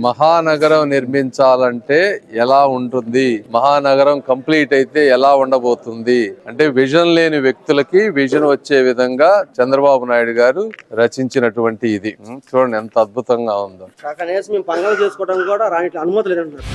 మహానగరం నిర్మించాలంటే ఎలా ఉంటుంది, మహానగరం కంప్లీట్ అయితే ఎలా ఉండబోతుంది అంటే విజన్ లేని వ్యక్తులకి విజన్ వచ్చే విధంగా చంద్రబాబు నాయుడు గారు రచించినటువంటి ఇది చూడండి ఎంత అద్భుతంగా ఉందో. మేము పండుగ చేసుకోవడం కూడా రాని అనుమతి లేదంటున్నారు.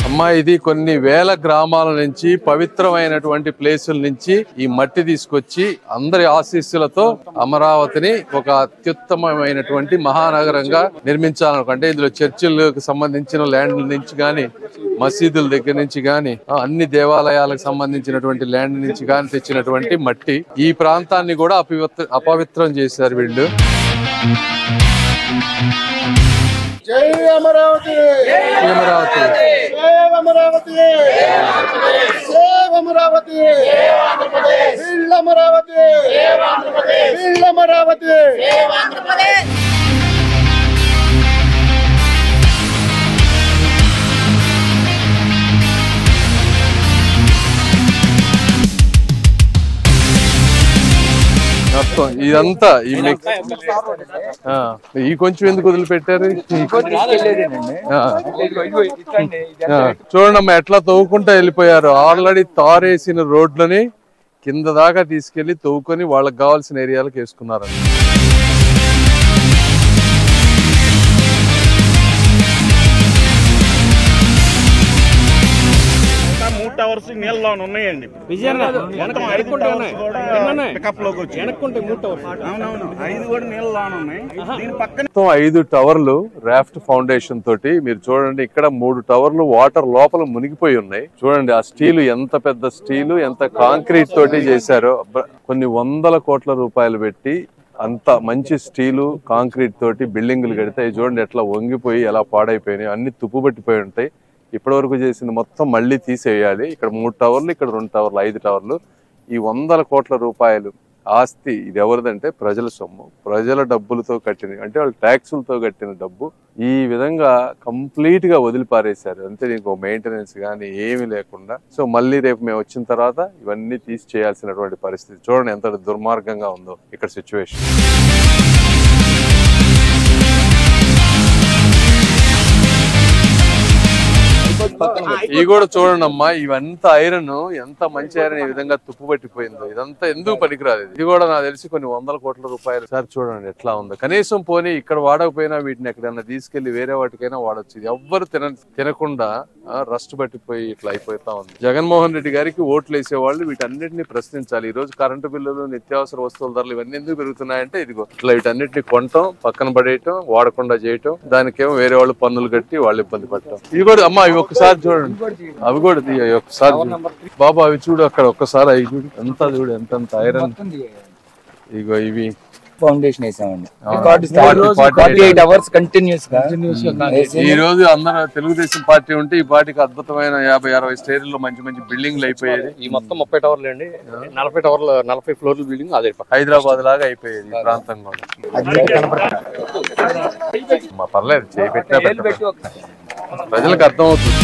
అమ్మా ఇది కొన్ని వేల గ్రామాల నుంచి పవిత్రమైనటువంటి ప్లేసుల నుంచి ఈ మట్టి తీసుకొచ్చి అందరి ఆశీస్సులతో అమరావతిని ఒక అత్యుత్తమమైనటువంటి మహానగరంగా నిర్మించాలనుకుంటే ఇందులో చర్చిలకు సంబంధించిన ల్యాండ్ల నుంచి గాని, మసీదుల దగ్గర నుంచి గాని, అన్ని దేవాలయాలకు సంబంధించినటువంటి ల్యాండ్ నుంచి గాని తెచ్చినటువంటి మట్టి. ఈ ప్రాంతాన్ని కూడా అపవిత్రం చేశారు వీళ్ళు. జై అమరావతి, అమరావతి, అమరావతి, అమరావతి, అమరావతి, అమరావతి. మొత్తం ఇదంతా ఈ కొంచెం ఎందుకు వదిలిపెట్టారు? చూడండి ఎట్లా తవ్వుకుంటా వెళ్ళిపోయారు. ఆల్రెడీ తారేసిన రోడ్లని కింద దాకా తీసుకెళ్లి తవ్వుకొని వాళ్ళకి కావాల్సిన ఏరియాలకు వేసుకున్నారు. టవర్స్ నీళ్ళలో ఉన్నాయండి. మొత్తం 5 టవర్లు రాఫ్ట్ ఫౌండేషన్ తోటి మీరు చూడండి. ఇక్కడ 3 టవర్లు వాటర్ లోపల మునిగిపోయి ఉన్నాయి. చూడండి ఆ స్టీలు ఎంత పెద్ద స్టీలు, ఎంత కాంక్రీట్ తోటి చేశారో. కొన్ని వందల కోట్ల రూపాయలు పెట్టి అంత మంచి స్టీలు కాంక్రీట్ తోటి బిల్డింగులు కడితే చూడండి ఎట్లా వంగిపోయి ఎలా పాడైపోయినాయి. అన్ని తుప్పుబట్టిపోయి ఉంటాయి. ఇప్పటి వరకు చేసింది మొత్తం మళ్ళీ తీసేయాలి. ఇక్కడ 3 టవర్లు, ఇక్కడ 2 టవర్లు, 5 టవర్లు. ఈ వందల కోట్ల రూపాయలు ఆస్తి ఇది ఎవరిదంటే ప్రజల సొమ్ము, ప్రజల డబ్బులతో కట్టిన, అంటే వాళ్ళు ట్యాక్సులతో కట్టిన డబ్బు. ఈ విధంగా కంప్లీట్ గా వదిలిపారేశారు. అంతే, దీనికి మెయింటెనెన్స్ కానీ ఏమీ లేకుండా. సో మళ్ళీ రేపు మేము వచ్చిన తర్వాత ఇవన్నీ తీసి చేయాల్సినటువంటి పరిస్థితి. చూడండి ఎంత దుర్మార్గంగా ఉందో ఇక్కడ సిచ్యువేషన్. ఇవి కూడా చూడండి అమ్మా, ఇవంతా ఐరన్ ఎంత మంచి ఐరన్ ఈ విధంగా తుప్పు పట్టిపోయిందో. ఇదంతా ఎందుకు పనికిరాదు. ఇది కూడా నాకు తెలిసి కొన్ని వందల కోట్ల రూపాయలు. సార్ చూడండి ఎట్లా ఉందో. కనీసం పోనీ ఇక్కడ వాడకపోయినా వీటిని ఎక్కడైనా తీసుకెళ్లి వేరే వాటికైనా వాడచ్చు. ఇది ఎవ్వరు తినకుండా రస్ట్ పట్టిపోయి ఇట్లా అయిపోతా ఉంది. జగన్మోహన్ రెడ్డి గారికి ఓట్లు వేసేవాళ్ళు వీటన్నిటిని ప్రశ్నించాలి. ఈ రోజు కరెంటు బిల్లులు, నిత్యావసర వస్తువుల ధరలు ఇవన్నీ ఎందుకు పెరుగుతున్నాయంటే ఇదిగో ఇట్లా వీటన్నిటిని కొనటం, పక్కన పడేయటం, వాడకుండా చేయటం, దానికేమో వేరే వాళ్ళు పన్నులు కట్టి వాళ్ళు ఇబ్బంది పడటం. ఇవి కూడా అమ్మా ఇవి ఒక్కసారి చూడండి, అవి కూడా ఒక్కసారి బాబా అవి చూడు అక్కడ ఒక్కసారి అవి చూడు ఎంత చూడు ఎంత ఐరన్. ఇగో ఇవి ఫౌండేషన్ వేసామండి. 48 అవర్స్ కంటిన్యూస్ గా. ఈ రోజు అందరూ తెలుగుదేశం పార్టీ ఉంటే ఈ పార్టీకి అద్భుతమైన 50-60 స్టేర్లలో మంచి మంచి బిల్డింగ్లు అయిపోయేది. ఈ మొత్తం 30 టవర్లు అండి, 40 ఫ్లోర్ల బిల్డింగ్ అదే హైదరాబాద్ లాగా అయిపోయేది ఈ ప్రాంతం కూడా. పర్లేదు చేపెట్టినా ప్రజలకు అర్థమవుతుంది.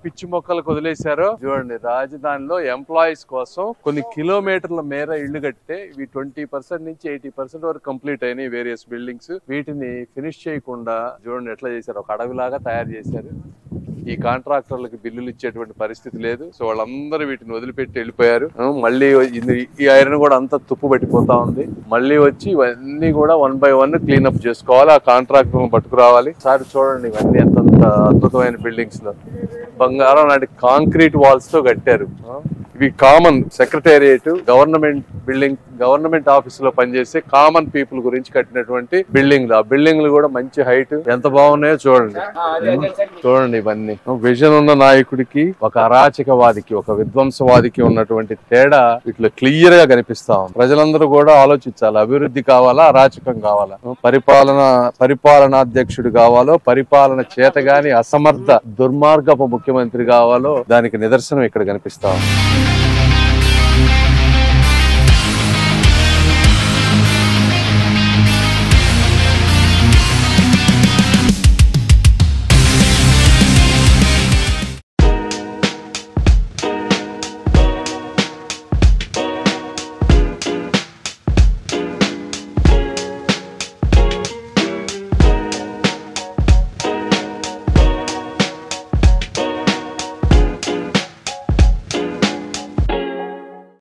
పిచ్చి మొక్కలకు వదిలేశారో చూడండి. రాజధానిలో ఎంప్లాయీస్ కోసం కొన్ని కిలోమీటర్ల మేర ఇళ్లు కట్టే ఇవి 20% నుంచి 80% వరకు కంప్లీట్ అయినాయి వేరియస్ బిల్డింగ్స్. వీటిని ఫినిష్ చేయకుండా చూడండి ఎట్లా చేశారు, ఒక అడవిలాగా తయారు చేశారు. ఈ కాంట్రాక్టర్లకు బిల్లులు ఇచ్చేటువంటి పరిస్థితి లేదు. సో వాళ్ళందరూ వీటిని వదిలిపెట్టి వెళ్ళిపోయారు. మళ్ళీ ఈ ఐరన్ కూడా అంతా తుప్పు పట్టిపోతా ఉంది. మళ్ళీ వచ్చి ఇవన్నీ కూడా 1 by 1 క్లీనప్ చేసుకోవాలి. ఆ కాంట్రాక్టర్లను పట్టుకురావాలి. సార్ చూడండి ఇవన్నీ ఎంత అద్భుతమైన బిల్డింగ్స్ లో బంగారం లాంటి కాంక్రీట్ వాల్స్ తో కట్టారు. ఇవి common secretariat, government building, government office లో పనిచేసే కామన్ పీపుల్ గురించి కట్టినటువంటి బిల్డింగ్లు. ఆ బిల్డింగ్లు కూడా మంచి హైట్ ఎంత బాగున్నాయో చూడండి. చూడండి ఇవన్నీ విజన్ ఉన్న నాయకుడికి, ఒక అరాచకవాదికి, ఒక విధ్వంసవాదికి ఉన్నటువంటి తేడా ఇట్లా క్లియర్ గా కనిపిస్తా ఉంది. ప్రజలందరూ కూడా ఆలోచించాలి. అభివృద్ధి కావాలా, అరాచకం కావాలా, పరిపాలనాధ్యక్షుడు కావాలో, పరిపాలన చేతగాని అసమర్థ దుర్మార్గపు ముఖ్యమంత్రి కావాలో దానికి నిదర్శనం ఇక్కడ కనిపిస్తా ఉంది.